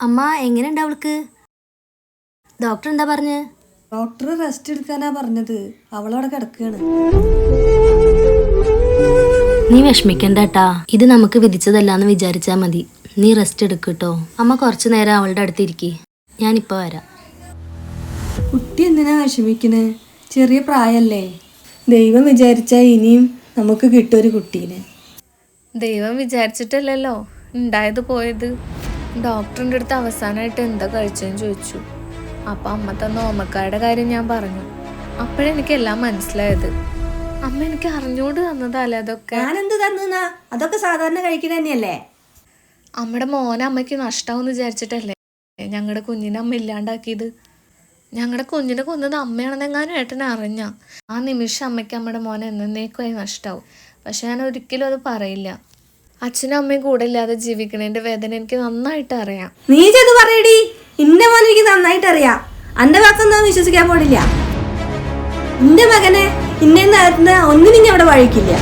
അമ്മ എങ്ങനെയുണ്ട് അവൾക്ക്? ഡോക്ടർ എന്താ പറഞ്ഞ്? ഡോക്ടർ റെസ്റ്റ് എടുക്കാനാ പറഞ്ഞത്. അവളവിടെ കിടക്കുകയാണ്. നീ വിഷമിക്കണ്ടേട്ടാ, ഇത് നമുക്ക് വിധിച്ചതല്ലാന്ന് വിചാരിച്ചാ മതി. നീ റെസ്റ്റ് എടുക്കട്ടോ. അമ്മ കുറച്ചു നേരം അവളുടെ അടുത്തിരിക്കി, ഞാനിപ്പോ വരാം. കുട്ടി എന്തിനാ വിഷമിക്കണേ? ചെറിയ പ്രായല്ലേ. ദൈവം വിചാരിച്ചാ ഇനിയും നമുക്ക് കിട്ടുമൊരു കുട്ടീനെ. ദൈവം വിചാരിച്ചിട്ടല്ലല്ലോ ഉണ്ടായത് പോയത്. ഡോക്ടറിൻ്റെ അടുത്ത് അവസാനമായിട്ട് എന്താ കഴിച്ചതെന്ന് ചോദിച്ചു. അപ്പം അമ്മ തന്ന ഓമക്കായുടെ കാര്യം ഞാൻ പറഞ്ഞു. അപ്പോഴെനിക്കെല്ലാം മനസ്സിലായത്. അമ്മ എനിക്ക് അറിഞ്ഞോണ്ട് തന്നതല്ലേ അതൊക്കെ. ഞാനെന്ത് തന്നാ? അതൊക്കെ സാധാരണ കഴിക്കണ തന്നെയല്ലേ. അമ്മയുടെ മോനെ അമ്മയ്ക്ക് നഷ്ടമാവെന്ന് വിചാരിച്ചിട്ടല്ലേ ഞങ്ങളുടെ കുഞ്ഞിനെ അമ്മ ഇല്ലാണ്ടാക്കിയത്. ഞങ്ങളുടെ കുഞ്ഞിനെ കൊന്നത് അമ്മയാണെന്നെങ്ങാനും ഏട്ടനെ അറിഞ്ഞ ആ നിമിഷം അമ്മയ്ക്ക് അമ്മയുടെ മോനെ എന്നേക്കുമായി നഷ്ടമാവും. പക്ഷെ ഞാൻ ഒരിക്കലും അത് പറയില്ല. അച്ഛനും അമ്മയും കൂടെ ഇല്ലാതെ ജീവിക്കണതിന്റെ വേദന എനിക്ക് നന്നായിട്ട് അറിയാം. നീ ചെയ്ത് പറയടി. ഇന്റെ മോനെ എനിക്ക് നന്നായിട്ട് അറിയാം. അന്റെ വാക്കൊന്നും വിശ്വസിക്കാൻ പാടില്ല. എന്റെ മകനെ ഇന്നെ ഒന്നിനും ഞാൻ അവിടെ വഴിക്കില്ല.